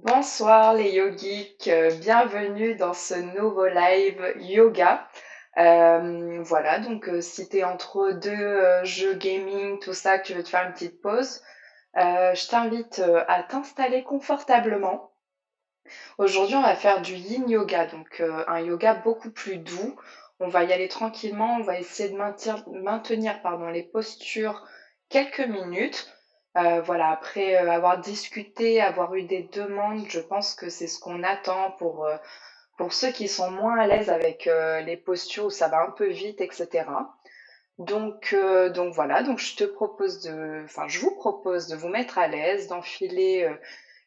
Bonsoir les yogiques, bienvenue dans ce nouveau live yoga. Voilà, donc si tu es entre deux jeux gaming, tout ça, que tu veux te faire une petite pause, je t'invite à t'installer confortablement. Aujourd'hui, on va faire du yin yoga, donc un yoga beaucoup plus doux. On va y aller tranquillement, on va essayer de maintenir pardon, les postures quelques minutes. Voilà, après avoir discuté, avoir eu des demandes, je pense que c'est ce qu'on attend pour ceux qui sont moins à l'aise avec les postures où ça va un peu vite, etc. Donc voilà, donc je vous propose de vous mettre à l'aise, d'enfiler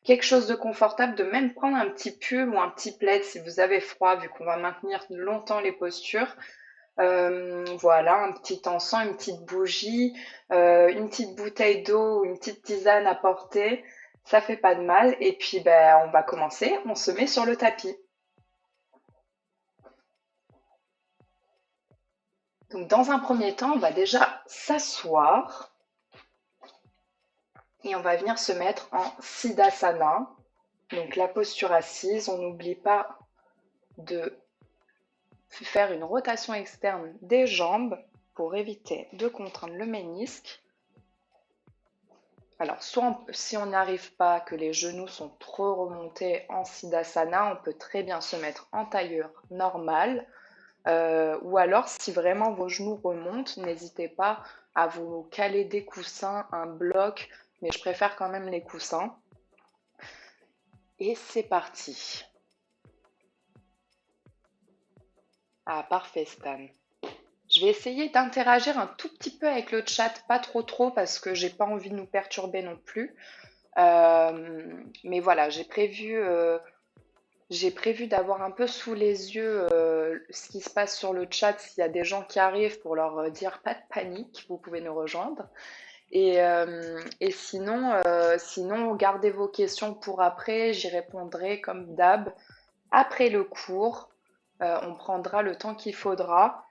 quelque chose de confortable, de même prendre un petit pull ou un petit plaid si vous avez froid, vu qu'on va maintenir longtemps les postures. Voilà, un petit encens, une petite bougie, une petite bouteille d'eau ou une petite tisane à porter, ça fait pas de mal. Et puis ben, on va commencer, on se met sur le tapis. Donc dans un premier temps, on va déjà s'asseoir et on va venir se mettre en Siddhasana. Donc la posture assise, on n'oublie pas de faire une rotation externe des jambes pour éviter de contraindre le ménisque. Alors, si on n'arrive pas, que les genoux sont trop remontés en Siddhasana, on peut très bien se mettre en tailleur normal. Ou alors, si vraiment vos genoux remontent, n'hésitez pas à vous caler des coussins, un bloc, mais je préfère quand même les coussins. Et c'est parti. Ah, parfait, Stan. Je vais essayer d'interagir un tout petit peu avec le chat, pas trop parce que j'ai pas envie de nous perturber non plus. Mais voilà, j'ai prévu d'avoir un peu sous les yeux ce qui se passe sur le chat s'il y a des gens qui arrivent pour leur dire pas de panique, vous pouvez nous rejoindre. Et sinon, gardez vos questions pour après, j'y répondrai comme d'hab après le cours. On prendra le temps qu'il faudra.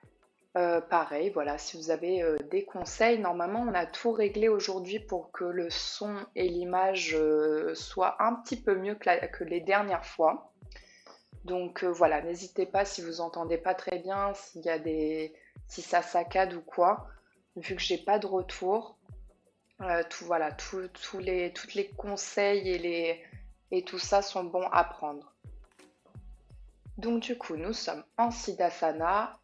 Pareil, voilà, si vous avez des conseils, normalement on a tout réglé aujourd'hui pour que le son et l'image soient un petit peu mieux que les dernières fois. Donc voilà, n'hésitez pas si vous entendez pas très bien, si ça saccade ou quoi, vu que j'ai pas de retour. Voilà, toutes les conseils et tout ça sont bons à prendre. Donc du coup, nous sommes en Siddhasana.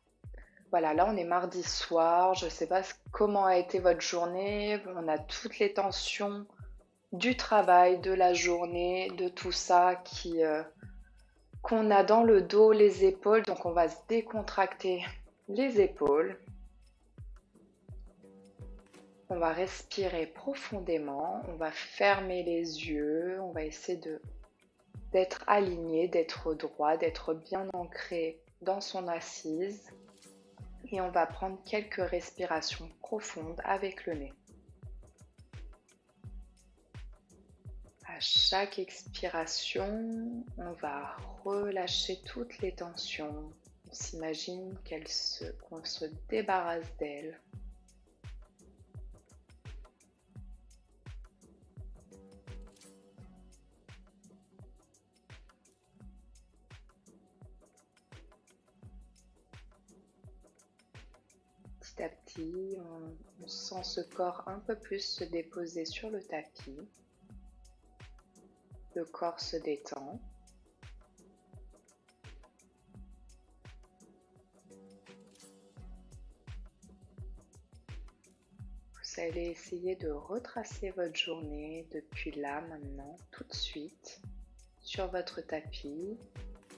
Voilà, là on est mardi soir, je ne sais pas comment a été votre journée, on a toutes les tensions du travail, de la journée, de tout ça qu'on a dans le dos, les épaules, donc on va se décontracter les épaules. On va respirer profondément, on va fermer les yeux, on va essayer d'être aligné, d'être droit, d'être bien ancré dans son assise. Et on va prendre quelques respirations profondes avec le nez. À chaque expiration, on va relâcher toutes les tensions. On s'imagine qu'on se débarrasse d'elles. Petit à petit, on sent ce corps un peu plus se déposer sur le tapis. Le corps se détend. Vous allez essayer de retracer votre journée depuis là, maintenant, tout de suite, sur votre tapis,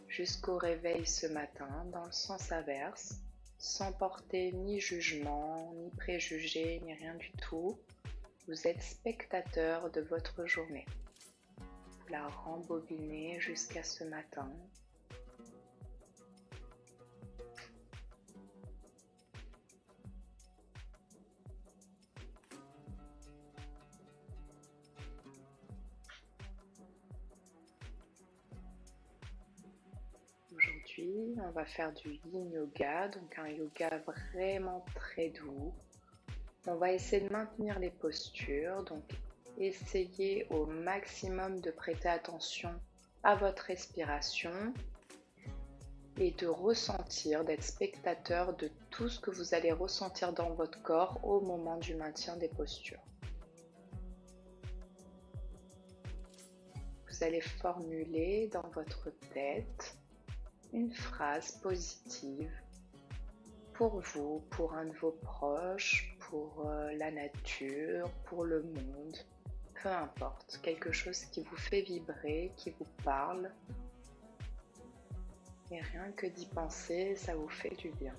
jusqu'au réveil ce matin, dans le sens inverse, sans porter ni jugement, ni préjugés, ni rien du tout. Vous êtes spectateur de votre journée. Vous la rembobinez jusqu'à ce matin. Aujourd'hui, on va faire du yin yoga, donc un yoga vraiment très doux. On va essayer de maintenir les postures, donc essayez au maximum de prêter attention à votre respiration et de ressentir, d'être spectateur de tout ce que vous allez ressentir dans votre corps au moment du maintien des postures. Vous allez formuler dans votre tête une phrase positive pour vous, pour un de vos proches, pour la nature, pour le monde, peu importe, quelque chose qui vous fait vibrer, qui vous parle. Et rien que d'y penser, ça vous fait du bien.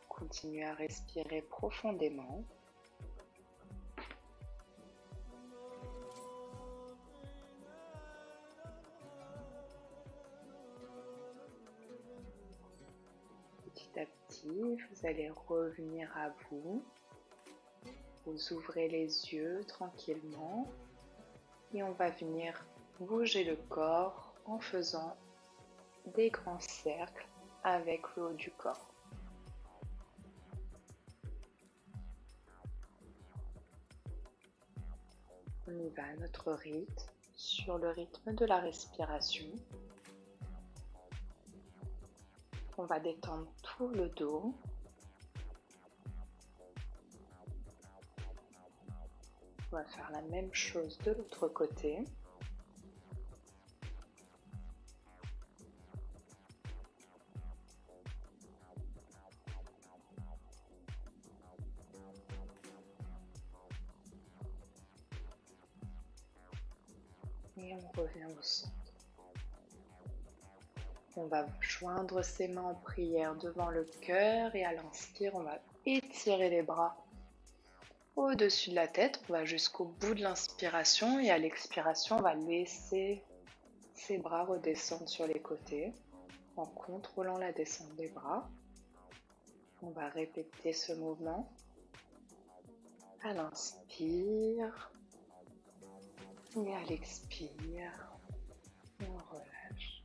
Continuez à respirer profondément. Petit à petit, vous allez revenir à vous. Vous ouvrez les yeux tranquillement et on va venir bouger le corps en faisant des grands cercles avec le haut du corps. On y va à notre rythme, sur le rythme de la respiration. On va détendre tout le dos. On va faire la même chose de l'autre côté. Et on revient au centre. On va joindre ses mains en prière devant le cœur et à l'inspire, on va étirer les bras au-dessus de la tête. On va jusqu'au bout de l'inspiration et à l'expiration, on va laisser ses bras redescendre sur les côtés en contrôlant la descente des bras. On va répéter ce mouvement. À l'inspire et à l'expire, on relâche.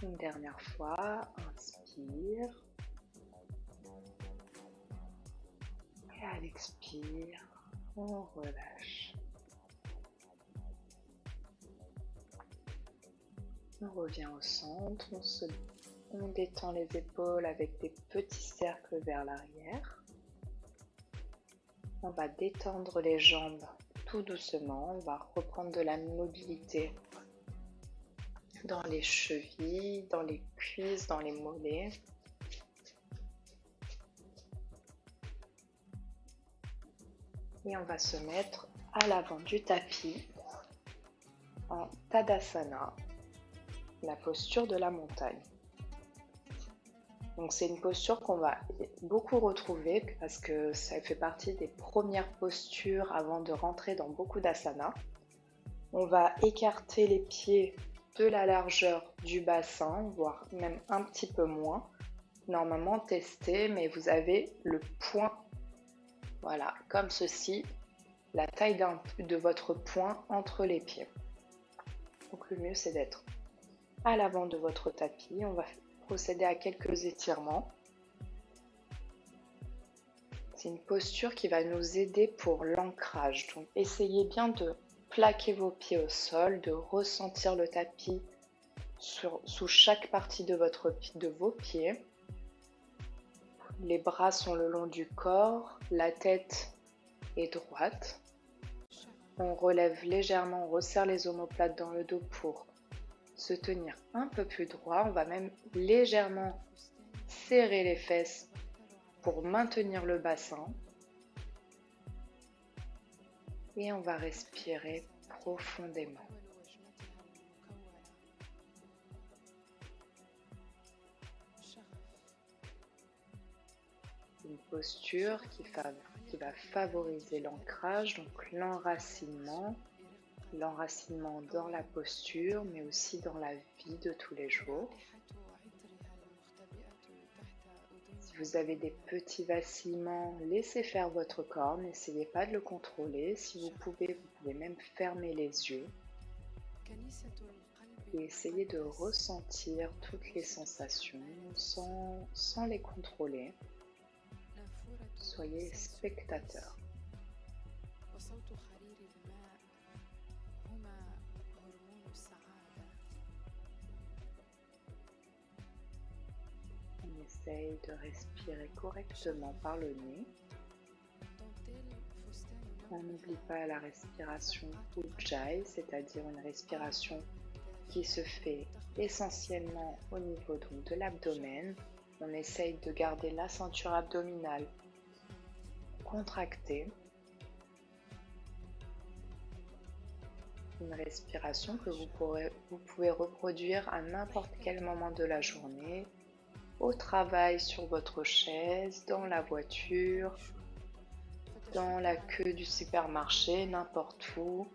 Une dernière fois, inspire. Et à l'expire, on relâche. On revient au centre, on détend les épaules avec des petits cercles vers l'arrière. On va détendre les jambes tout doucement, on va reprendre de la mobilité dans les chevilles, dans les cuisses, dans les mollets. Et on va se mettre à l'avant du tapis en Tadasana, la posture de la montagne. Donc c'est une posture qu'on va beaucoup retrouver parce que ça fait partie des premières postures avant de rentrer dans beaucoup d'asanas. On va écarter les pieds de la largeur du bassin, voire même un petit peu moins. Normalement, testez, mais vous avez le poing, voilà, comme ceci, la taille de votre poing entre les pieds. Donc le mieux, c'est d'être à l'avant de votre tapis. On va procéder à quelques étirements. C'est une posture qui va nous aider pour l'ancrage. Donc essayez bien de plaquer vos pieds au sol, de ressentir le tapis sous chaque partie de vos pieds. Les bras sont le long du corps, la tête est droite. On relève légèrement, on resserre les omoplates dans le dos pour se tenir un peu plus droit. On va même légèrement serrer les fesses pour maintenir le bassin. Et on va respirer profondément. Une posture qui va favoriser l'ancrage, donc l'enracinement dans la posture, mais aussi dans la vie de tous les jours. Si vous avez des petits vacillements, laissez faire votre corps, n'essayez pas de le contrôler. Si vous pouvez même fermer les yeux et essayez de ressentir toutes les sensations sans les contrôler. Soyez spectateur. On essaye de respirer correctement par le nez. On n'oublie pas la respiration Ujjayi, c'est-à-dire une respiration qui se fait essentiellement au niveau donc de l'abdomen. On essaye de garder la ceinture abdominale contractée. Une respiration que vous pouvez reproduire à n'importe quel moment de la journée, au travail, sur votre chaise, dans la voiture, dans la queue du supermarché, n'importe où.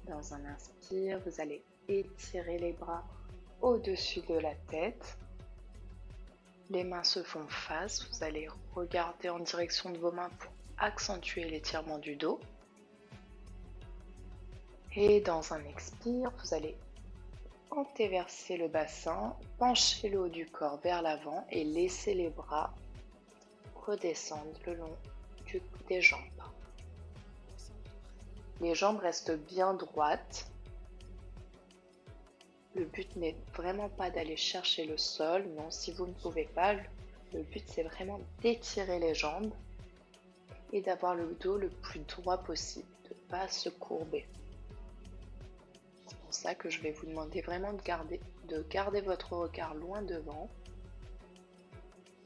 Dans un inspire, vous allez étirer les bras au-dessus de la tête. Les mains se font face, vous allez regarder en direction de vos mains pour accentuer l'étirement du dos. Et dans un expire, vous allez antéverser le bassin, pencher le haut du corps vers l'avant et laisser les bras redescendre le long des jambes. Les jambes restent bien droites. Le but n'est vraiment pas d'aller chercher le sol, non, si vous ne pouvez pas, le but c'est vraiment d'étirer les jambes et d'avoir le dos le plus droit possible, de ne pas se courber. C'est pour ça que je vais vous demander vraiment de garder votre regard loin devant,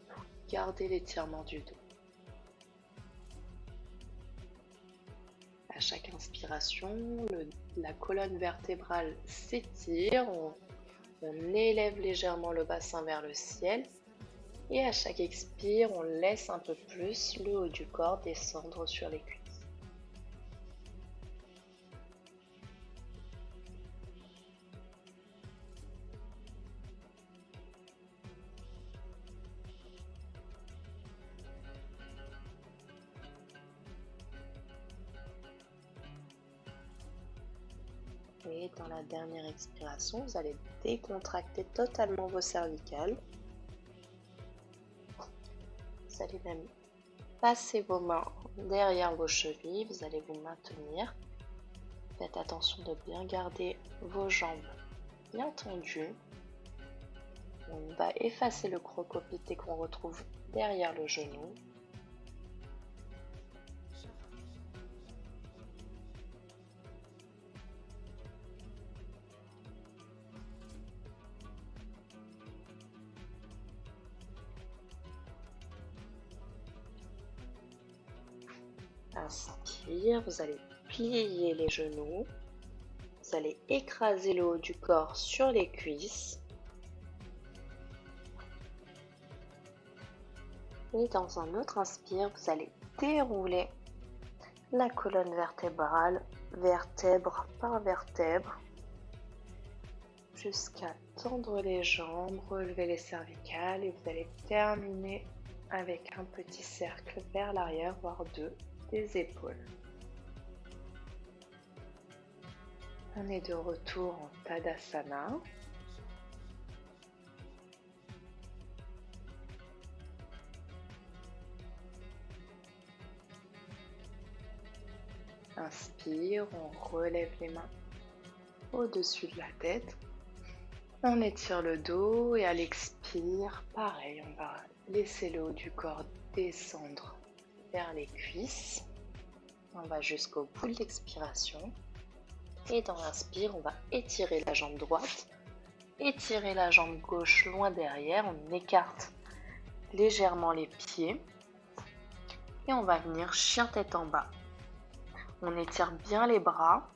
pour garder l'étirement du dos. À chaque inspiration, la colonne vertébrale s'étire, on élève légèrement le bassin vers le ciel et à chaque expire, on laisse un peu plus le haut du corps descendre sur les cuisses. Et dans la dernière expiration, vous allez décontracter totalement vos cervicales. Vous allez même passer vos mains derrière vos chevilles, vous allez vous maintenir. Faites attention de bien garder vos jambes bien tendues. On va effacer le crocopité qu'on retrouve derrière le genou. Inspire, vous allez plier les genoux, vous allez écraser le haut du corps sur les cuisses. Et dans un autre inspire, vous allez dérouler la colonne vertébrale, vertèbre par vertèbre, jusqu'à tendre les jambes, relever les cervicales et vous allez terminer avec un petit cercle vers l'arrière, voire deux, des épaules. On est de retour en Tadasana. Inspire, on relève les mains au-dessus de la tête. On étire le dos et à l'expire, pareil, on va laisser le haut du corps descendre vers les cuisses. On va jusqu'au bout de l'expiration. Et dans l'inspire, on va étirer la jambe droite, étirer la jambe gauche loin derrière. On écarte légèrement les pieds. Et on va venir chien tête en bas. On étire bien les bras.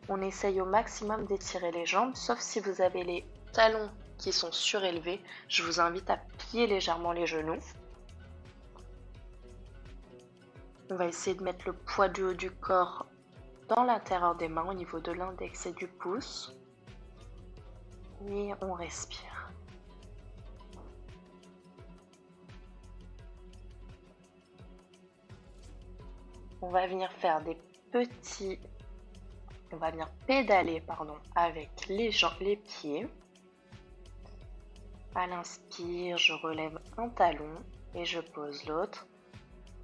On essaye au maximum d'étirer les jambes, sauf si vous avez les talons qui sont surélevés. Je vous invite à plier légèrement les genoux. On va essayer de mettre le poids du haut du corps dans l'intérieur des mains au niveau de l'index et du pouce. Et on respire. On va venir faire des petits... On va venir pédaler, avec les pieds. À l'inspire, je relève un talon et je pose l'autre.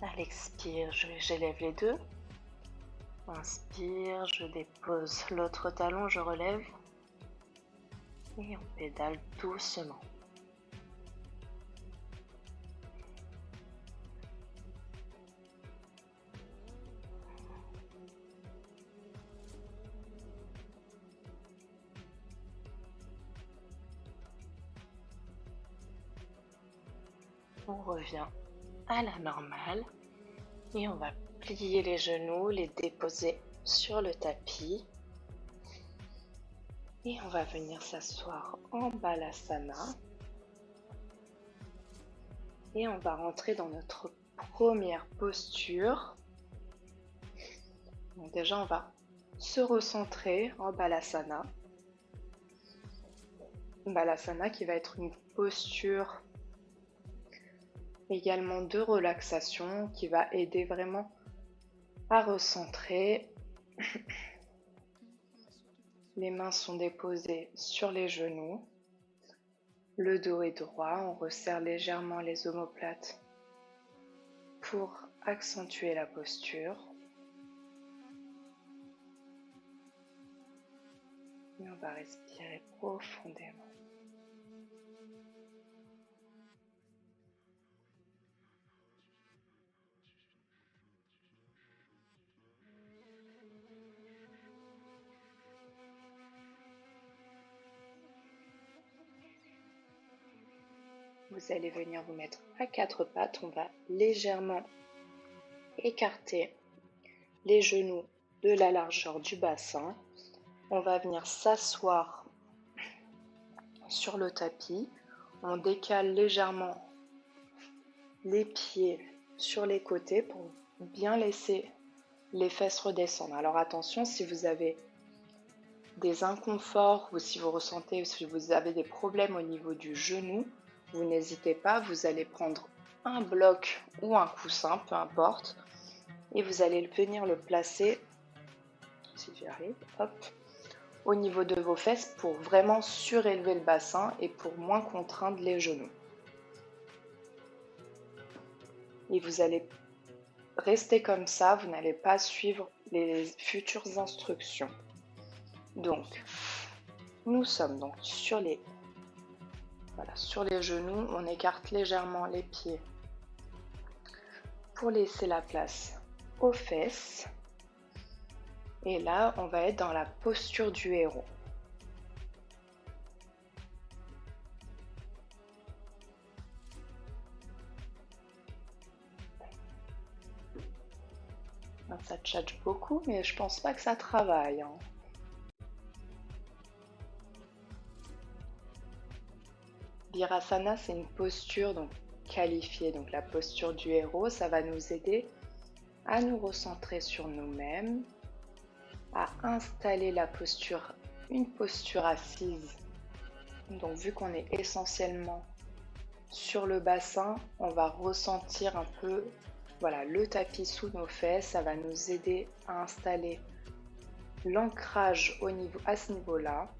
À l'expire, j'élève les deux. Inspire, je dépose l'autre talon, je relève. Et on pédale doucement. On revient à la normale et on va plier les genoux, les déposer sur le tapis. Et on va venir s'asseoir en Balasana. Et on va rentrer dans notre première posture. Donc déjà, on va se recentrer en Balasana. Balasana qui va être une posture également de relaxation qui va aider vraiment à recentrer. Les mains sont déposées sur les genoux. Le dos est droit, on resserre légèrement les omoplates pour accentuer la posture. Et on va respirer profondément. Vous allez venir vous mettre à quatre pattes. On va légèrement écarter les genoux de la largeur du bassin. On va venir s'asseoir sur le tapis. On décale légèrement les pieds sur les côtés pour bien laisser les fesses redescendre. Alors attention, si vous avez des inconforts ou si vous ressentez ou si vous avez des problèmes au niveau du genou, vous n'hésitez pas, vous allez prendre un bloc ou un coussin, peu importe, et vous allez venir le placer, si j'y arrive, hop, au niveau de vos fesses pour vraiment surélever le bassin et pour moins contraindre les genoux. Et vous allez rester comme ça, vous n'allez pas suivre les futures instructions. Donc, nous sommes donc sur les genoux, on écarte légèrement les pieds pour laisser la place aux fesses. Et là, on va être dans la posture du héros. Ça tchatche beaucoup, mais je pense pas que ça travaille. Virasana, c'est une posture donc qualifiée, donc la posture du héros. Ça va nous aider à nous recentrer sur nous-mêmes, à installer une posture assise. Donc vu qu'on est essentiellement sur le bassin, on va ressentir un peu le tapis sous nos fesses. Ça va nous aider à installer l'ancrage à ce niveau-là.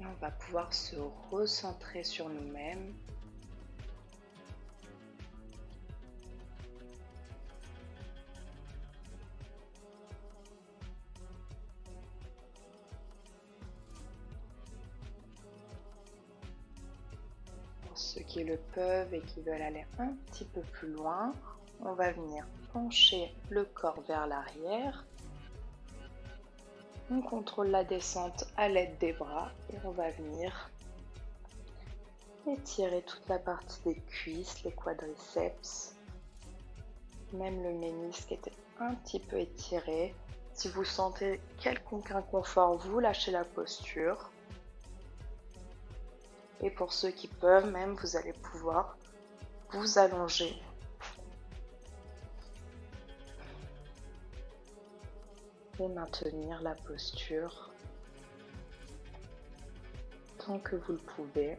Et on va pouvoir se recentrer sur nous-mêmes. Pour ceux qui le peuvent et qui veulent aller un petit peu plus loin, on va venir pencher le corps vers l'arrière. On contrôle la descente à l'aide des bras et on va venir étirer toute la partie des cuisses, les quadriceps, même le ménisque était un petit peu étiré. Si vous sentez quelconque inconfort, vous lâchez la posture. Et pour ceux qui peuvent, même vous allez pouvoir vous allonger et maintenir la posture tant que vous le pouvez.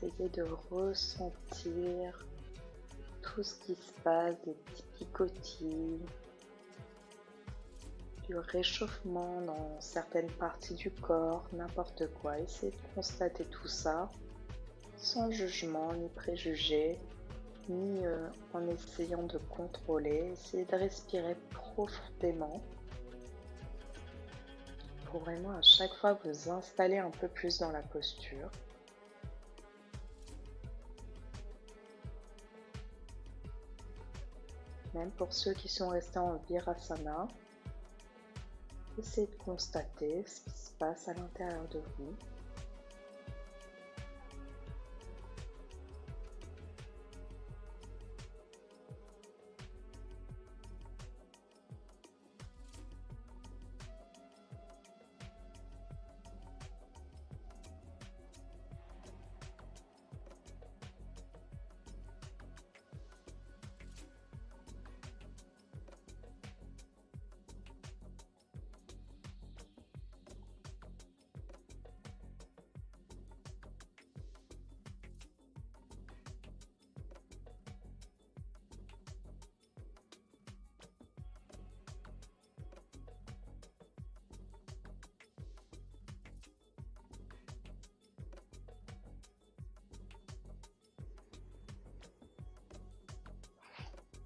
Essayez de ressentir tout ce qui se passe, des petits picotis, du réchauffement dans certaines parties du corps, n'importe quoi. Essayez de constater tout ça sans jugement ni préjugé, ni en essayant de contrôler. Essayez de respirer profondément pour vraiment à chaque fois vous installer un peu plus dans la posture. Même pour ceux qui sont restés en Virasana, essayez de constater ce qui se passe à l'intérieur de vous.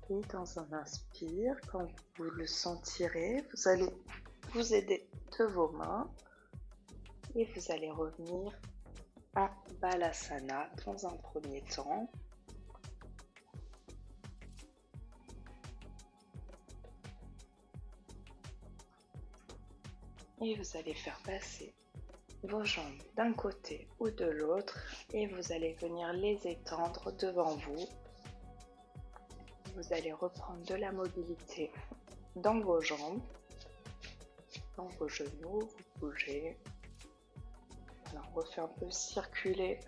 Et dans un inspire, quand vous le sentirez, vous allez vous aider de vos mains et vous allez revenir à Balasana dans un premier temps. Et vous allez faire passer vos jambes d'un côté ou de l'autre et vous allez venir les étendre devant vous. Vous allez reprendre de la mobilité dans vos jambes, dans vos genoux, vous bougez. Alors, on refait un peu circuler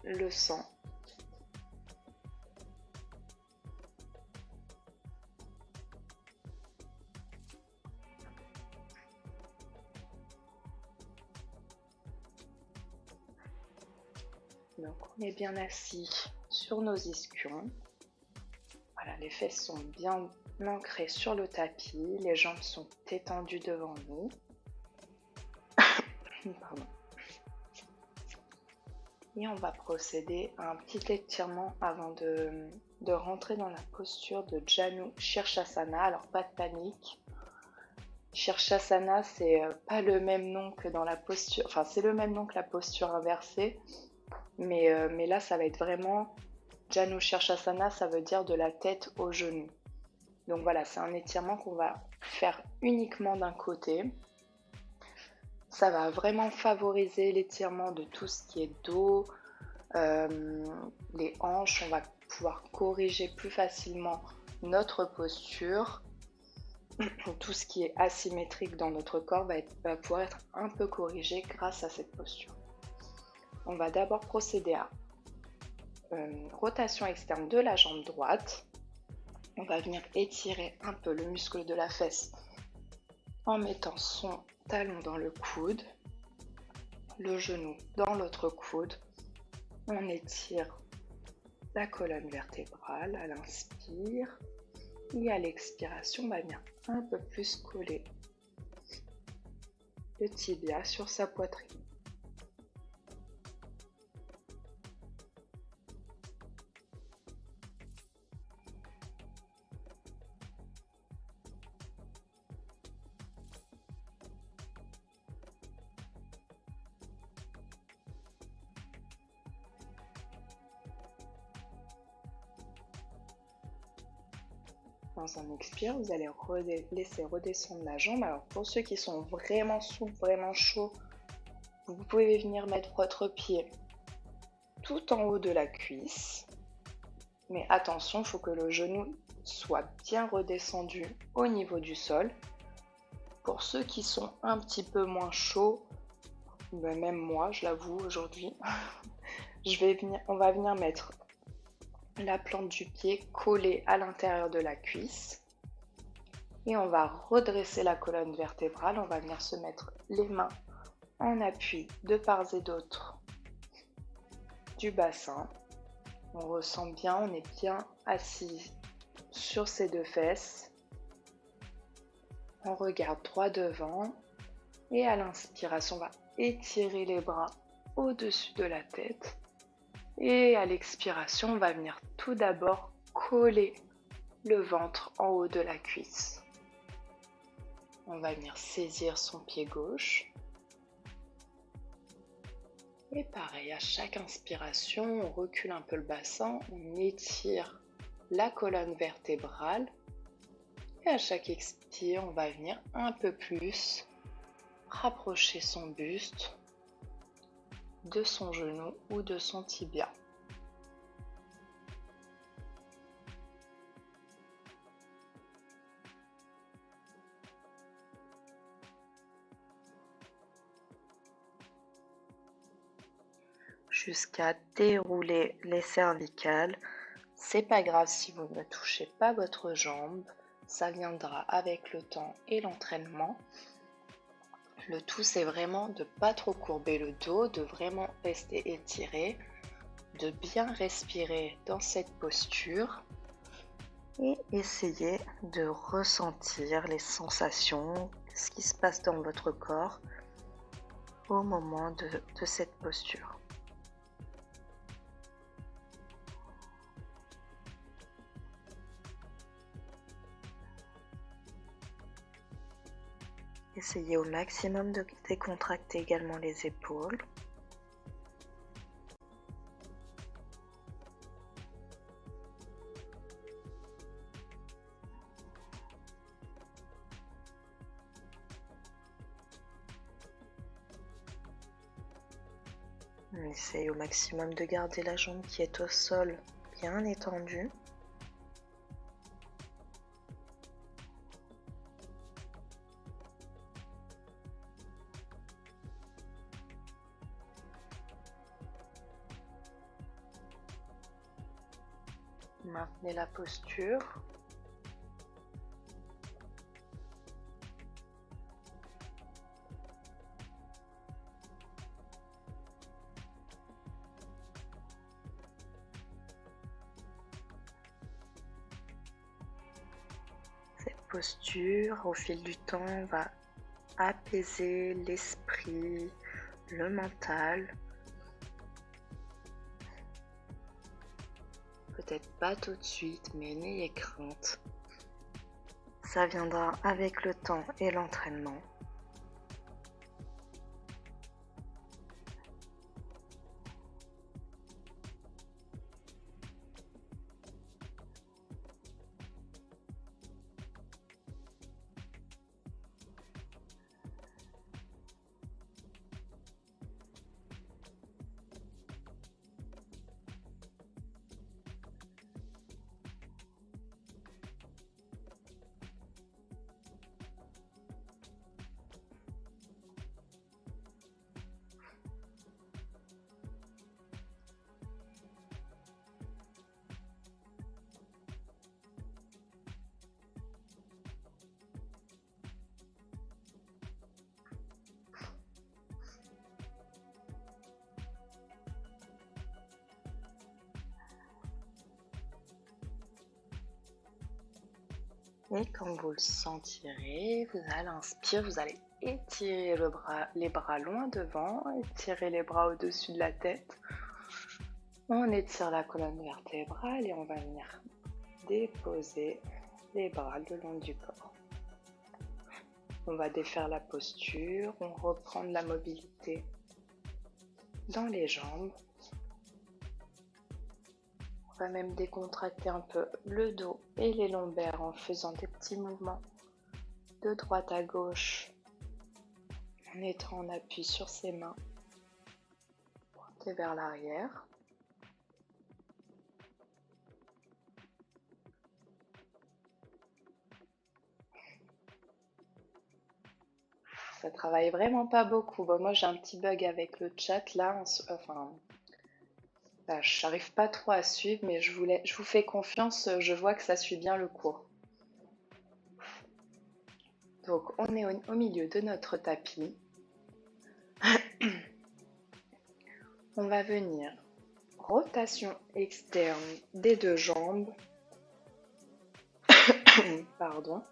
le sang. Donc, on est bien assis sur nos ischions. Voilà, les fesses sont bien ancrées sur le tapis, les jambes sont étendues devant nous. Pardon. Et on va procéder à un petit étirement avant de rentrer dans la posture de Janu Shirshasana. Alors pas de panique. Shirshasana, c'est pas le même nom que dans la posture, enfin c'est le même nom que la posture inversée, mais là ça va être vraiment Janu Shirshasana, ça veut dire de la tête aux genoux. Donc voilà, c'est un étirement qu'on va faire uniquement d'un côté. Ça va vraiment favoriser l'étirement de tout ce qui est dos, les hanches. On va pouvoir corriger plus facilement notre posture. Tout ce qui est asymétrique dans notre corps va pouvoir être un peu corrigé grâce à cette posture. On va d'abord procéder à rotation externe de la jambe droite. On va venir étirer un peu le muscle de la fesse en mettant son talon dans le coude, le genou dans l'autre coude. On étire la colonne vertébrale à l'inspire et à l'expiration, on va venir un peu plus coller le tibia sur sa poitrine. Dans un expire, vous allez laisser redescendre la jambe. Alors pour ceux qui sont vraiment souples, vraiment chauds, vous pouvez venir mettre votre pied tout en haut de la cuisse. Mais attention, il faut que le genou soit bien redescendu au niveau du sol. Pour ceux qui sont un petit peu moins chauds, ben même moi, je l'avoue aujourd'hui, on va venir mettre la plante du pied collée à l'intérieur de la cuisse. Et on va redresser la colonne vertébrale. On va venir se mettre les mains en appui de part et d'autre du bassin. On ressent bien, on est bien assis sur ses deux fesses. On regarde droit devant et à l'inspiration, on va étirer les bras au-dessus de la tête. Et à l'expiration, on va venir tout d'abord coller le ventre en haut de la cuisse. On va venir saisir son pied gauche. Et pareil, à chaque inspiration, on recule un peu le bassin, on étire la colonne vertébrale. Et à chaque expire, on va venir un peu plus rapprocher son buste de son genou ou de son tibia. Jusqu'à dérouler les cervicales. C'est pas grave si vous ne touchez pas votre jambe, ça viendra avec le temps et l'entraînement. Le tout, c'est vraiment de pas trop courber le dos, de vraiment rester étiré, de bien respirer dans cette posture et essayer de ressentir les sensations, ce qui se passe dans votre corps au moment de cette posture. Essayez au maximum de décontracter également les épaules. Essayez au maximum de garder la jambe qui est au sol bien étendue. Maintenez la posture. Cette posture, au fil du temps, va apaiser l'esprit, le mental. Peut-être pas tout de suite, mais n'ayez crainte. Ça viendra avec le temps et l'entraînement. Et quand vous le sentirez, à l'inspire, vous allez étirer les bras loin devant, étirer les bras au-dessus de la tête. On étire la colonne vertébrale et on va venir déposer les bras le long du corps. On va défaire la posture, on reprend de la mobilité dans les jambes. va même décontracter un peu le dos et les lombaires en faisant des petits mouvements de droite à gauche, en étant en appui sur ses mains, pointées vers l'arrière. Ça travaille vraiment pas beaucoup. Bon, moi j'ai un petit bug avec le chat là, j'arrive pas trop à suivre, mais je vous fais confiance, je vois que ça suit bien le cours. Donc on est au milieu de notre tapis. On va venir rotation externe des deux jambes. Pardon.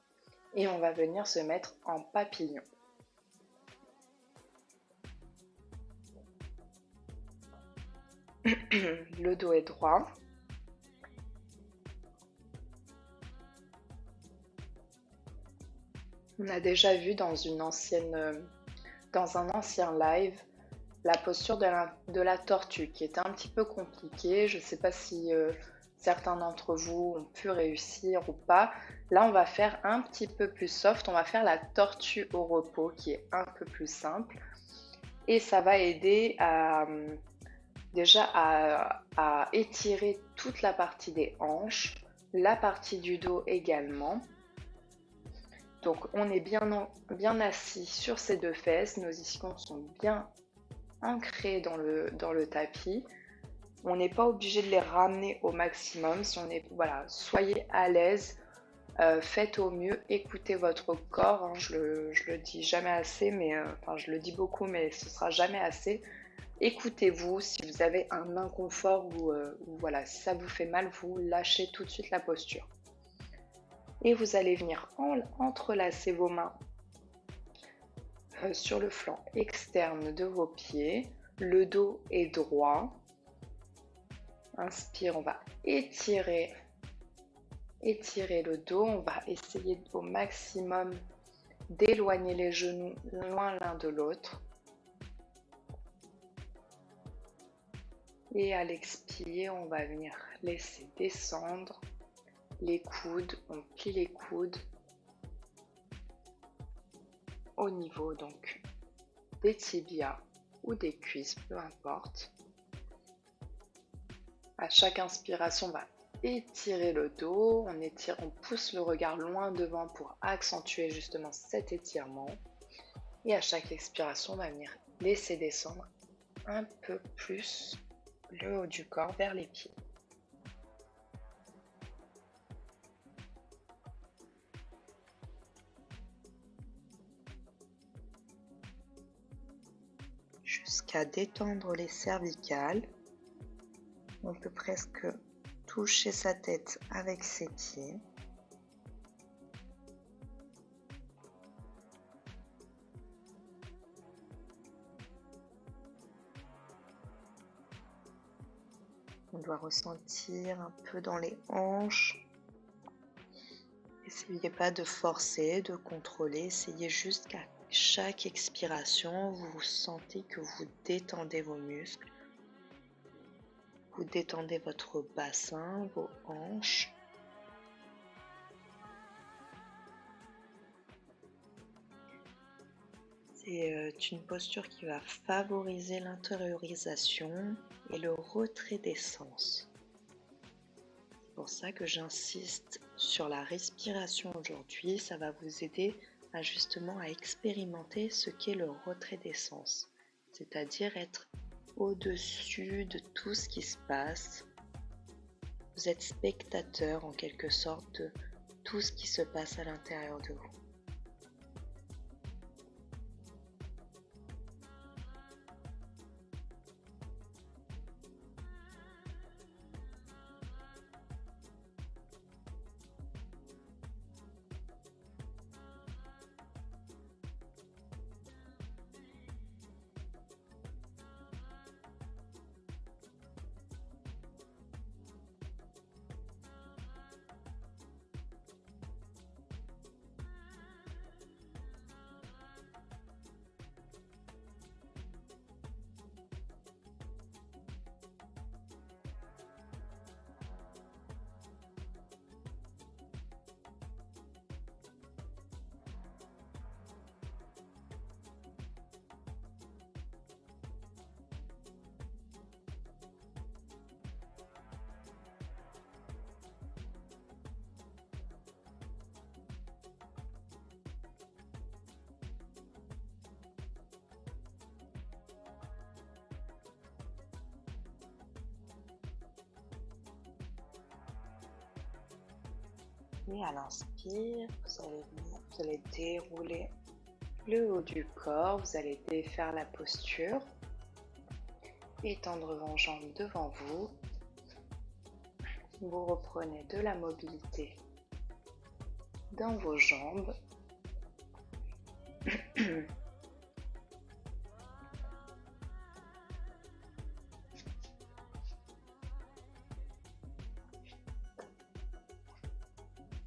Et on va venir se mettre en papillon. Le dos est droit. On a déjà vu dans un ancien live la posture de la tortue qui était un petit peu compliquée. Je ne sais pas si certains d'entre vous ont pu réussir ou pas. Là, on va faire un petit peu plus soft. On va faire la tortue au repos qui est un peu plus simple. Et ça va aider déjà à étirer toute la partie des hanches, la partie du dos également. Donc on est bien assis sur ces deux fesses, nos ischions sont bien ancrés dans le tapis. On n'est pas obligé de les ramener au maximum. Si on est, voilà, soyez à l'aise, faites au mieux, écoutez votre corps. Hein, je le dis jamais assez, mais je le dis beaucoup, mais ce sera jamais assez. Écoutez-vous, si vous avez un inconfort ou voilà, si ça vous fait mal, vous lâchez tout de suite la posture. Et vous allez venir entrelacer vos mains sur le flanc externe de vos pieds. Le dos est droit. Inspire, on va étirer le dos. On va essayer au maximum d'éloigner les genoux loin l'un de l'autre. Et à l'expirer, on va venir laisser descendre les coudes. On plie les coudes au niveau donc des tibias ou des cuisses, peu importe. À chaque inspiration, on va étirer le dos. On pousse le regard loin devant pour accentuer justement cet étirement. Et à chaque expiration, on va venir laisser descendre un peu plus le haut du corps vers les pieds. Jusqu'à détendre les cervicales. On peut presque toucher sa tête avec ses pieds. On doit ressentir un peu dans les hanches. Essayez pas de forcer, de contrôler. Essayez juste qu'à chaque expiration, vous sentez que vous détendez vos muscles. Vous détendez votre bassin, vos hanches. C'est une posture qui va favoriser l'intériorisation et le retrait des sens. C'est pour ça que j'insiste sur la respiration aujourd'hui. Ça va vous aider justement à expérimenter ce qu'est le retrait des sens, c'est-à-dire être au-dessus de tout ce qui se passe. Vous êtes spectateur en quelque sorte de tout ce qui se passe à l'intérieur de vous. Et à l'inspire, vous allez dérouler le haut du corps, vous allez défaire la posture, étendre vos jambes devant vous. Vous reprenez de la mobilité dans vos jambes.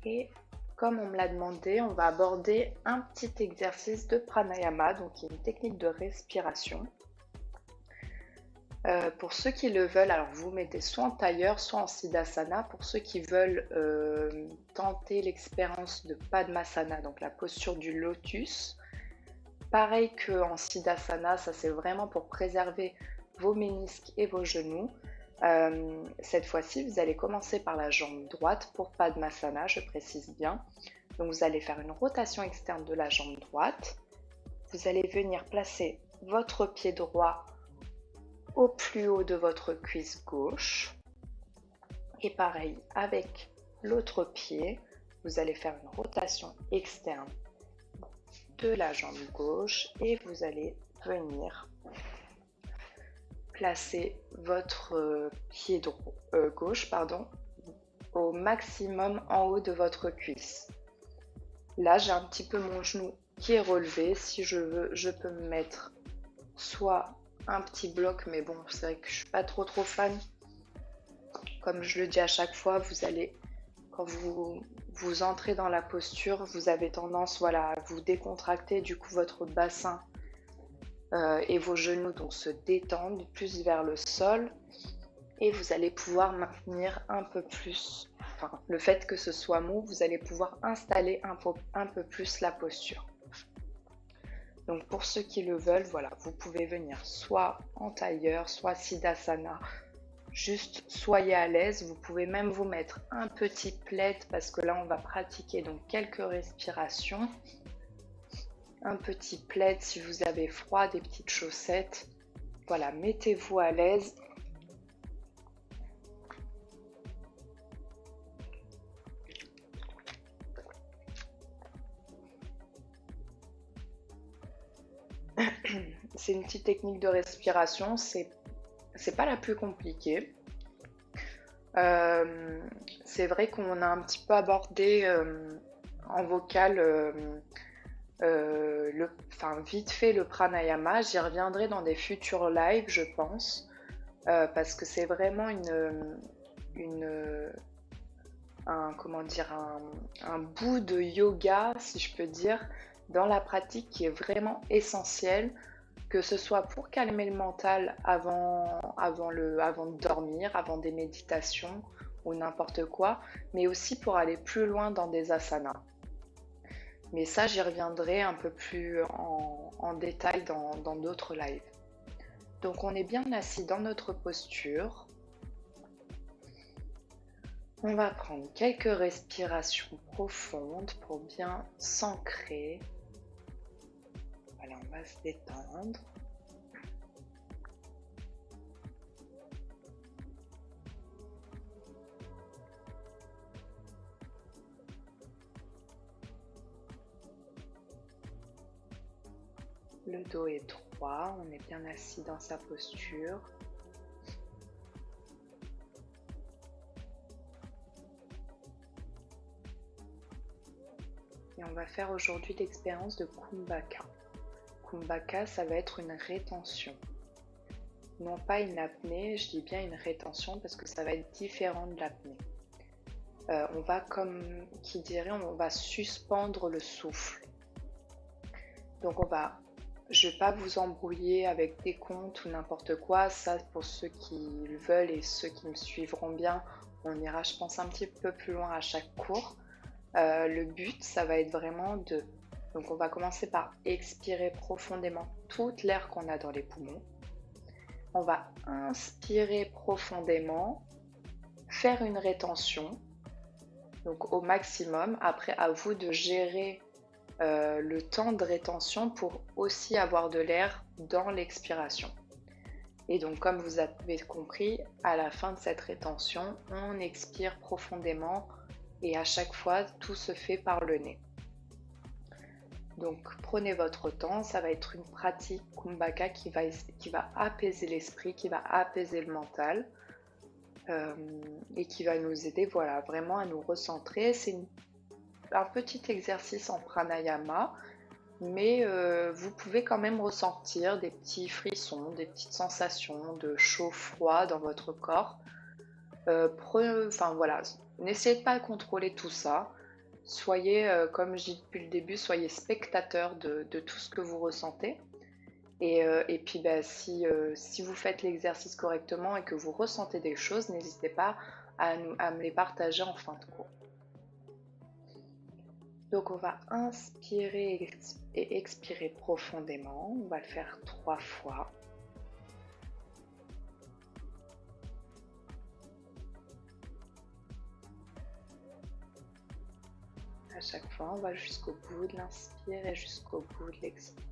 Et comme on me l'a demandé, on va aborder un petit exercice de pranayama, donc qui est une technique de respiration. Pour ceux qui le veulent, alors vous mettez soit en tailleur, soit en siddhasana. Pour ceux qui veulent tenter l'expérience de Padmasana, donc la posture du lotus, pareil qu'en siddhasana, ça c'est vraiment pour préserver vos ménisques et vos genoux. Cette fois-ci, vous allez commencer par la jambe droite pour Padmasana, je précise bien. Donc vous allez faire une rotation externe de la jambe droite. Vous allez venir placer votre pied droit au plus haut de votre cuisse gauche. Et pareil, avec l'autre pied, vous allez faire une rotation externe de la jambe gauche et vous allez venir placer votre pied gauche au maximum en haut de votre cuisse. Là, j'ai un petit peu mon genou qui est relevé. Si je veux, je peux me mettre soit un petit bloc, mais bon, c'est vrai que je suis pas trop fan. Comme je le dis à chaque fois, vous allez, quand vous entrez dans la posture, vous avez tendance, voilà, à vous décontracter, du coup votre bassin et vos genoux donc se détendent plus vers le sol et vous allez pouvoir maintenir un peu plus, enfin le fait que ce soit mou, vous allez pouvoir installer un peu plus la posture. Donc pour ceux qui le veulent, voilà, vous pouvez venir soit en tailleur, soit siddhasana. Juste soyez à l'aise. Vous pouvez même vous mettre un petit plaid parce que là on va pratiquer donc quelques respirations. Un petit plaid si vous avez froid, des petites chaussettes. Voilà, mettez-vous à l'aise. C'est une petite technique de respiration, c'est pas la plus compliquée. C'est vrai qu'on a un petit peu abordé en vocal vite fait le pranayama. J'y reviendrai dans des futurs lives, je pense, parce que c'est vraiment un bout de yoga, si je peux dire, dans la pratique qui est vraiment essentiel, que ce soit pour calmer le mental avant de dormir, avant des méditations ou n'importe quoi, mais aussi pour aller plus loin dans des asanas. Mais ça, j'y reviendrai un peu plus en détail dans d'autres lives. Donc on est bien assis dans notre posture. On va prendre quelques respirations profondes pour bien s'ancrer. Voilà, on va se détendre. Le dos est droit, on est bien assis dans sa posture. Et on va faire aujourd'hui l'expérience de Kumbhaka. Kumbhaka, ça va être une rétention. Non pas une apnée, je dis bien une rétention parce que ça va être différent de l'apnée. On va, comme qui dirait, on va suspendre le souffle. Donc je ne vais pas vous embrouiller avec des comptes ou n'importe quoi. Ça, pour ceux qui le veulent et ceux qui me suivront bien, on ira, je pense, un petit peu plus loin à chaque cours. Le but, ça va être vraiment donc on va commencer par expirer profondément toute l'air qu'on a dans les poumons. On va inspirer profondément, faire une rétention, donc au maximum. Après, à vous de gérer le temps de rétention pour aussi avoir de l'air dans l'expiration. Et donc, comme vous avez compris, à la fin de cette rétention, on expire profondément Et à chaque fois, tout se fait par le nez. Donc prenez votre temps, ça va être une pratique Kumbhaka qui va apaiser l'esprit, qui va apaiser le mental et qui va nous aider voilà, vraiment à nous recentrer. C'est un petit exercice en pranayama, mais vous pouvez quand même ressentir des petits frissons, des petites sensations de chaud-froid dans votre corps. Enfin voilà, n'essayez pas de contrôler tout ça. Soyez, comme je dis depuis le début, soyez spectateur de tout ce que vous ressentez. Et puis si vous faites l'exercice correctement et que vous ressentez des choses, n'hésitez pas à me les partager en fin de cours. Donc on va inspirer et expirer profondément. On va le faire 3 fois. À chaque fois, on va jusqu'au bout de l'inspire et jusqu'au bout de l'expire.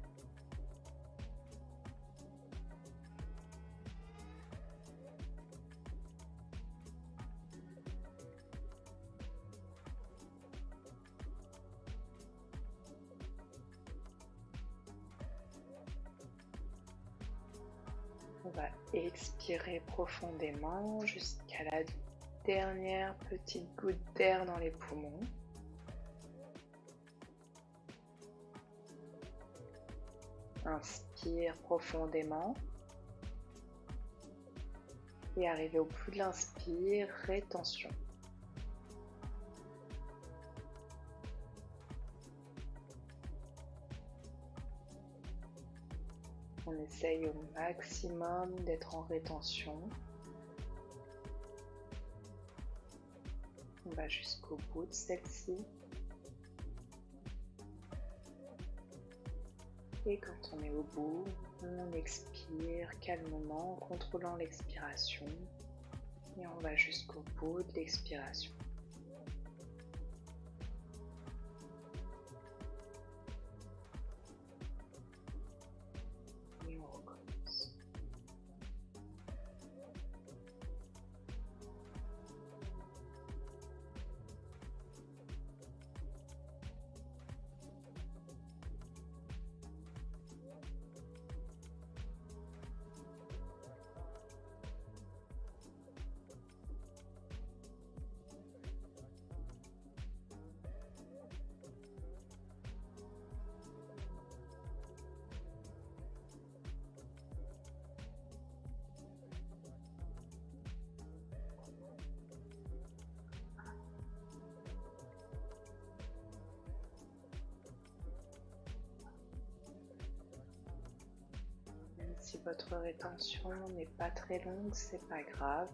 On va expirer profondément jusqu'à la dernière petite goutte d'air dans les poumons. Inspire profondément. Et arrivé au bout de l'inspire, rétention. On essaye au maximum d'être en rétention. On va jusqu'au bout de celle-ci. Et quand on est au bout, on expire calmement en contrôlant l'expiration. Et on va jusqu'au bout de l'expiration. Et on recommence. Si votre rétention n'est pas très longue, c'est pas grave.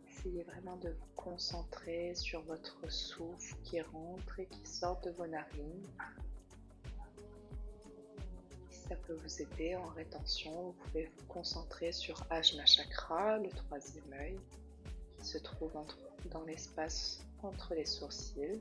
Essayez vraiment de vous concentrer sur votre souffle qui rentre et qui sort de vos narines. Si ça peut vous aider en rétention, vous pouvez vous concentrer sur Ajna Chakra, le 3e œil, qui se trouve dans l'espace entre les sourcils.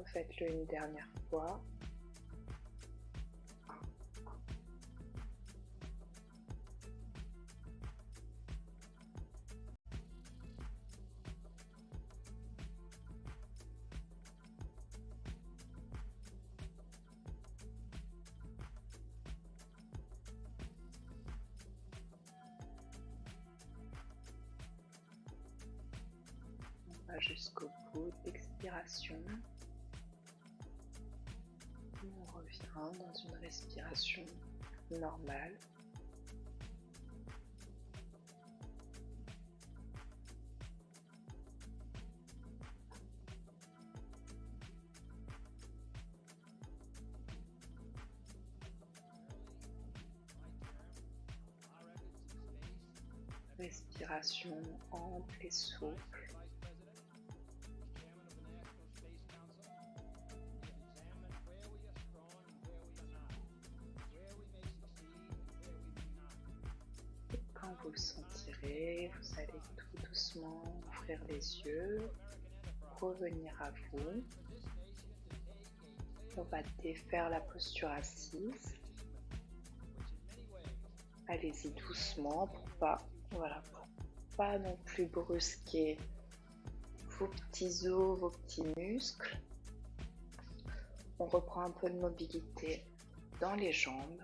Refaites-le une dernière fois. On va jusqu'au bout de l'expiration. On revient dans une respiration normale. Respiration ample et souple. Quand vous le sentirez, vous allez tout doucement ouvrir les yeux, revenir à vous. On va défaire la posture assise. Allez-y doucement pour pas non plus brusquer vos petits os, vos petits muscles. On reprend un peu de mobilité dans les jambes.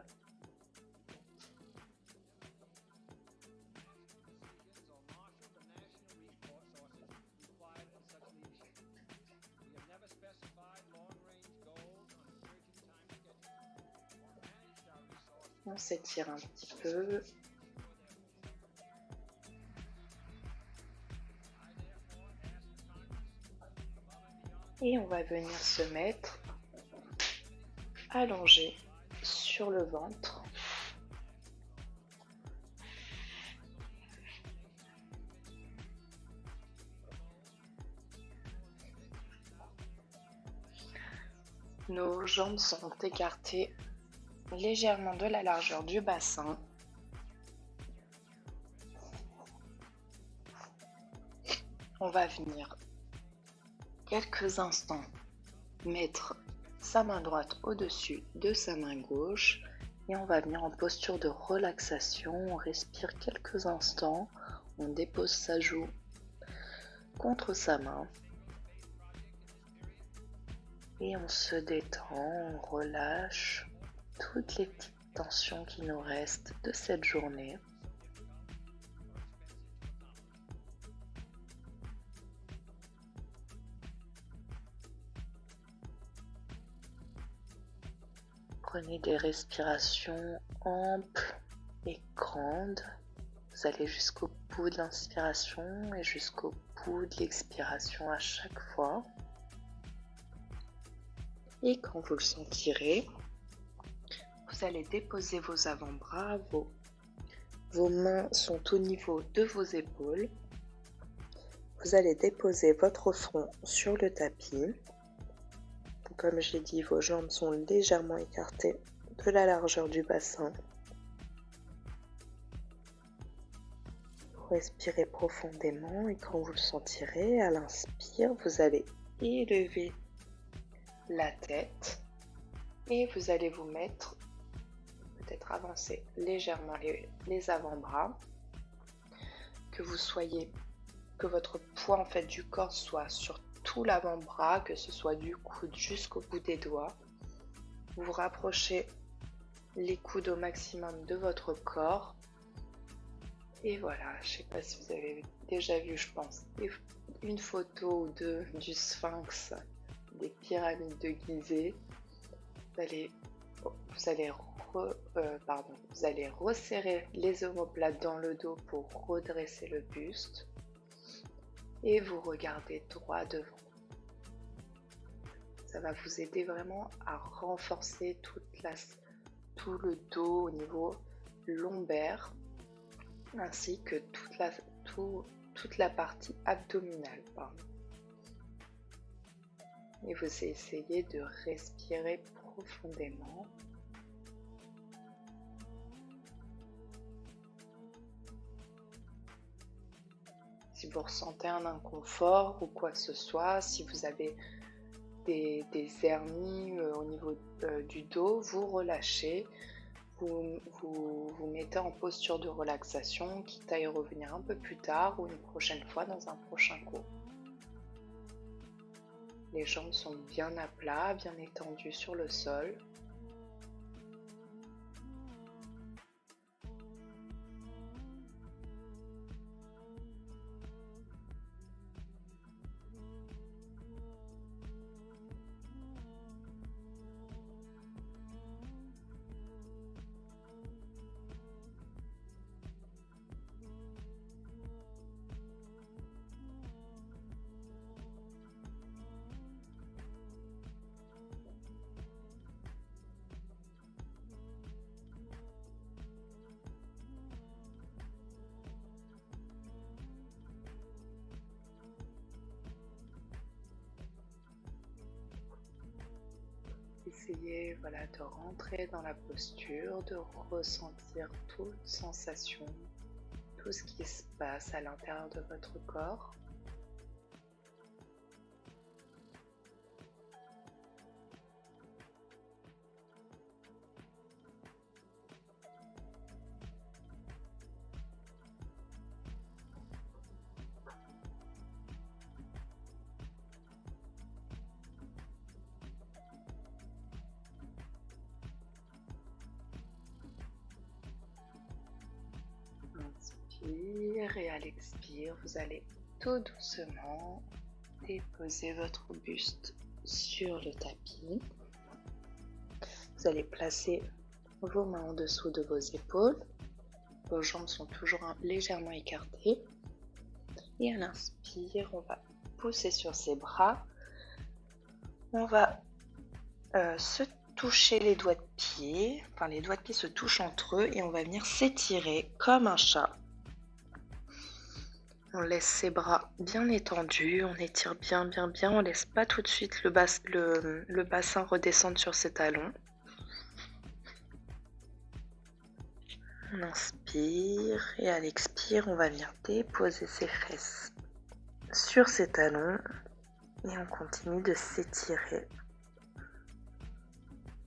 On s'étire un petit peu. Et on va venir se mettre allongé sur le ventre. Nos jambes sont écartées légèrement de la largeur du bassin. On va venir quelques instants mettre sa main droite au-dessus de sa main gauche et on va venir en posture de relaxation. On respire quelques instants, on dépose sa joue contre sa main et on se détend, on relâche toutes les petites tensions qui nous restent de cette journée. Prenez des respirations amples et grandes. Vous allez jusqu'au bout de l'inspiration et jusqu'au bout de l'expiration à chaque fois. Et quand vous le sentirez, vous allez déposer vos avant-bras, vos mains sont au niveau de vos épaules. Vous allez déposer votre front sur le tapis. Comme j'ai dit, vos jambes sont légèrement écartées de la largeur du bassin. Respirez profondément et quand vous le sentirez, à l'inspire, vous allez élever la tête et vous allez vous mettre, peut-être avancer légèrement les avant-bras, que votre poids en fait du corps soit sur tout l'avant-bras, que ce soit du coude jusqu'au bout des doigts. Vous rapprochez les coudes au maximum de votre corps. Et voilà, je ne sais pas si vous avez déjà vu, je pense, une photo ou deux du Sphinx, des pyramides de Gizeh. Vous allez resserrer les omoplates dans le dos pour redresser le buste. Et vous regardez droit devant. Ça va vous aider vraiment à renforcer tout le dos au niveau lombaire, ainsi que toute la partie abdominale. Et vous essayez de respirer profondément. Si vous ressentez un inconfort ou quoi que ce soit, si vous avez des hernies au niveau du dos, vous relâchez, vous mettez en posture de relaxation, quitte à y revenir un peu plus tard ou une prochaine fois dans un prochain cours. Les jambes sont bien à plat, bien étendues sur le sol. Essayez de rentrer dans la posture, de ressentir toute sensation, tout ce qui se passe à l'intérieur de votre corps. Inspire et à l'expire, vous allez tout doucement déposer votre buste sur le tapis. Vous allez placer vos mains en dessous de vos épaules. Vos jambes sont toujours légèrement écartées. Et à l'inspire, on va pousser sur ses bras. On va se toucher les doigts de pied. Enfin, les doigts de pied se touchent entre eux et on va venir s'étirer comme un chat. On laisse ses bras bien étendus, on étire bien, on laisse pas tout de suite le bassin redescendre sur ses talons. On inspire et à l'expire, on va venir déposer ses fesses sur ses talons et on continue de s'étirer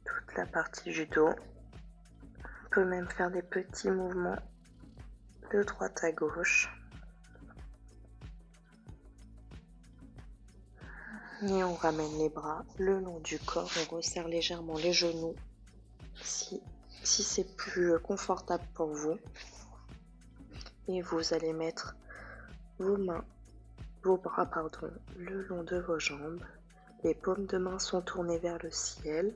toute la partie du dos. On peut même faire des petits mouvements de droite à gauche. Et on ramène les bras le long du corps, on resserre légèrement les genoux si c'est plus confortable pour vous. Et vous allez mettre vos bras le long de vos jambes. Les paumes de main sont tournées vers le ciel.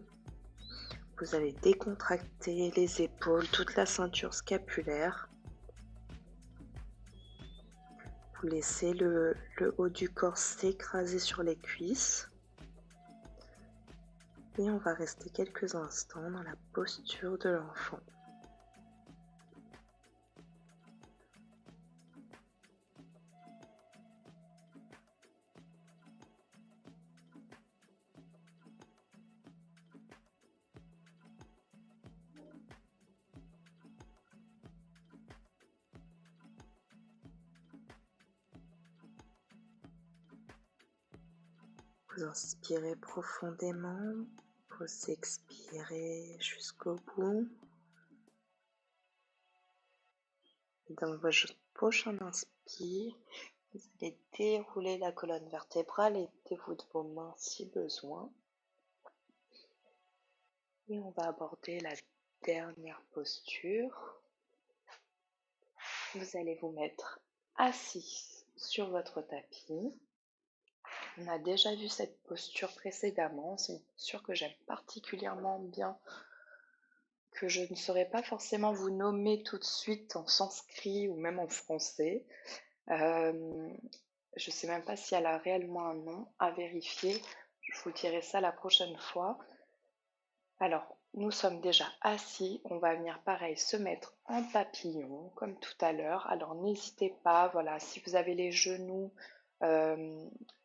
Vous allez décontracter les épaules, toute la ceinture scapulaire. Vous laissez le haut du corps s'écraser sur les cuisses. Et on va rester quelques instants dans la posture de l'enfant. Vous inspirez profondément, vous expirez jusqu'au bout. Dans votre prochain inspire, vous allez dérouler la colonne vertébrale et dévoûter vos mains si besoin. Et on va aborder la dernière posture. Vous allez vous mettre assis sur votre tapis. On a déjà vu cette posture précédemment, c'est une posture que j'aime particulièrement bien, que je ne saurais pas forcément vous nommer tout de suite en sanskrit ou même en français. Je ne sais même pas si elle a réellement un nom, à vérifier, je vous dirai ça la prochaine fois. Alors, nous sommes déjà assis, on va venir pareil se mettre en papillon comme tout à l'heure. Alors n'hésitez pas, si vous avez les genoux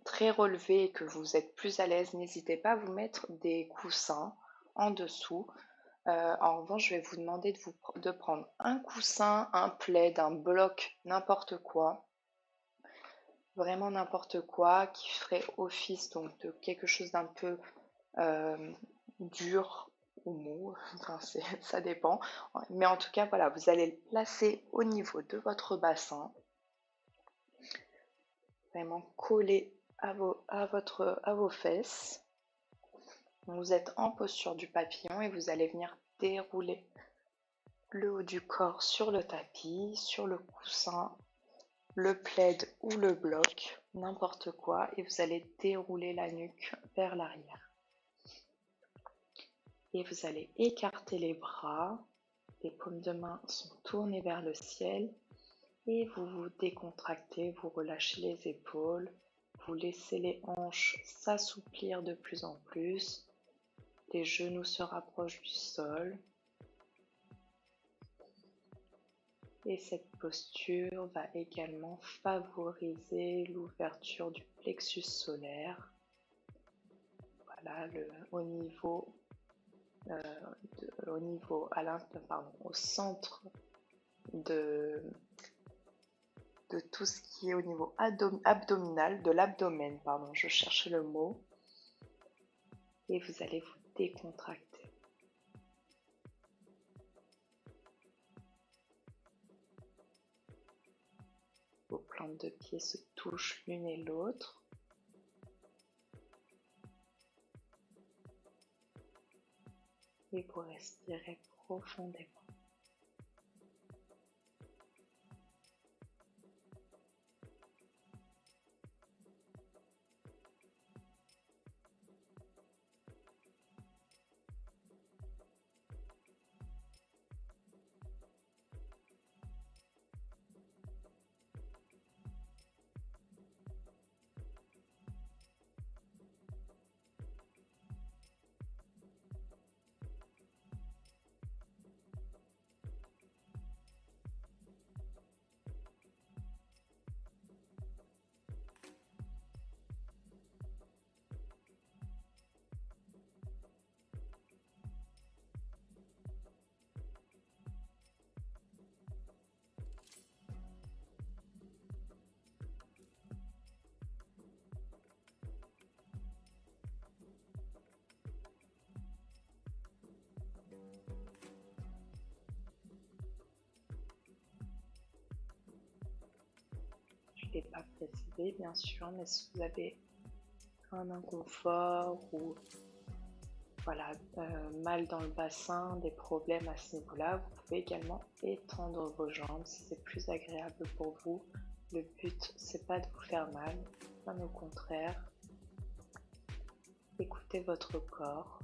très relevés et que vous êtes plus à l'aise, n'hésitez pas à vous mettre des coussins en dessous. En revanche, je vais vous demander de prendre un coussin, un plaid, un bloc, n'importe quoi. vraiment n'importe quoi qui ferait office donc de quelque chose d'un peu dur ou mou, enfin ça dépend. Mais en tout cas, voilà, vous allez le placer au niveau de votre bassin, vraiment collé à vos fesses. Donc, vous êtes en posture du papillon et vous allez venir dérouler le haut du corps sur le tapis, sur le coussin, le plaid ou le bloc, n'importe quoi, et vous allez dérouler la nuque vers l'arrière. Et vous allez écarter les bras, les paumes de main sont tournées vers le ciel et vous vous décontractez, vous relâchez les épaules, vous laissez les hanches s'assouplir de plus en plus, les genoux se rapprochent du sol. Et cette posture va également favoriser l'ouverture du plexus solaire. Voilà, au centre de tout ce qui est au niveau abdominal, de l'abdomen, pardon, je cherchais le mot. Et vous allez vous décontracter. Vos plantes de pied se touchent l'une et l'autre. Et vous respirez profondément. Je ne l'ai pas précisé bien sûr, mais si vous avez un inconfort ou voilà, mal dans le bassin, des problèmes à ce niveau-là, vous pouvez également étendre vos jambes si c'est plus agréable pour vous. Le but, c'est pas de vous faire mal, bien au contraire. Écoutez votre corps.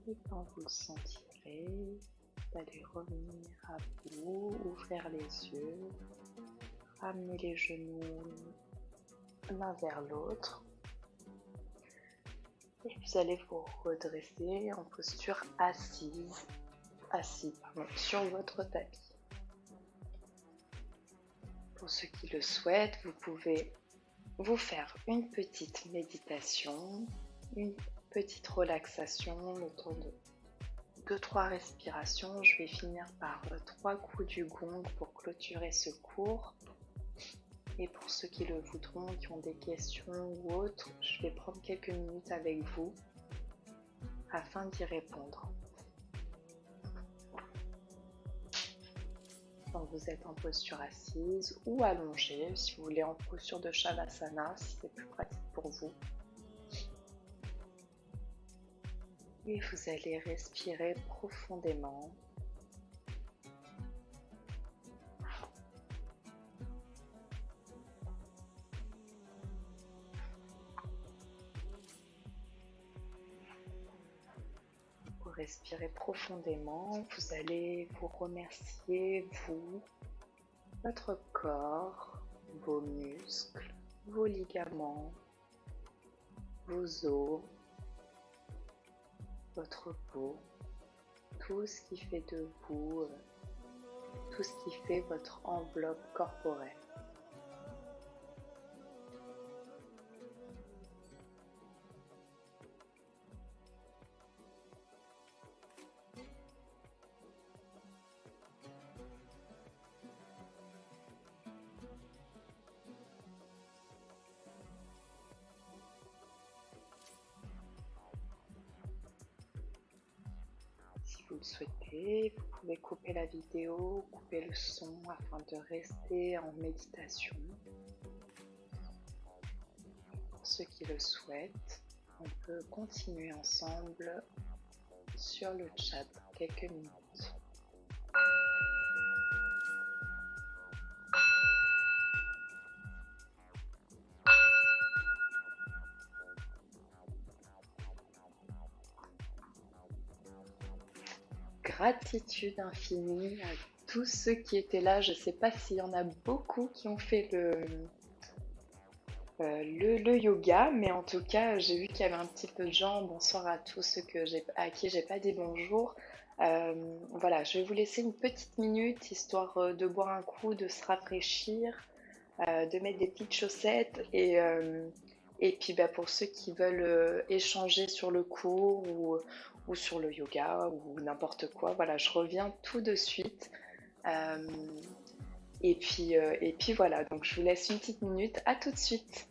Et quand vous le sentirez, vous allez revenir à vous, ouvrir les yeux, ramener les genoux l'un vers l'autre. Et vous allez vous redresser en posture assis sur votre tapis. Pour ceux qui le souhaitent, vous pouvez vous faire une petite méditation, une petite relaxation, le temps de 2-3 respirations. Je vais finir par 3 coups du gong pour clôturer ce cours. Et pour ceux qui le voudront, qui ont des questions ou autres, je vais prendre quelques minutes avec vous afin d'y répondre. Donc vous êtes en posture assise ou allongée, si vous voulez en posture de Shavasana, si c'est plus pratique pour vous. Et vous allez respirer profondément. respirez profondément, vous allez vous remercier, vous, votre corps, vos muscles, vos ligaments, vos os, votre peau, tout ce qui fait de vous, tout ce qui fait votre enveloppe corporelle. Si vous le souhaitez, vous pouvez couper la vidéo, couper le son afin de rester en méditation. Pour ceux qui le souhaitent, on peut continuer ensemble sur le chat quelques minutes. Gratitude infinie à tous ceux qui étaient là. Je ne sais pas s'il y en a beaucoup qui ont fait le yoga, mais en tout cas, j'ai vu qu'il y avait un petit peu de gens. Bonsoir à tous ceux à qui j'ai pas dit bonjour. Voilà, je vais vous laisser une petite minute, histoire de boire un coup, de se rafraîchir, de mettre des petites chaussettes et puis pour ceux qui veulent échanger sur le cours ou sur le yoga ou n'importe quoi, voilà, je reviens tout de suite. Et puis voilà, donc je vous laisse une petite minute, à tout de suite.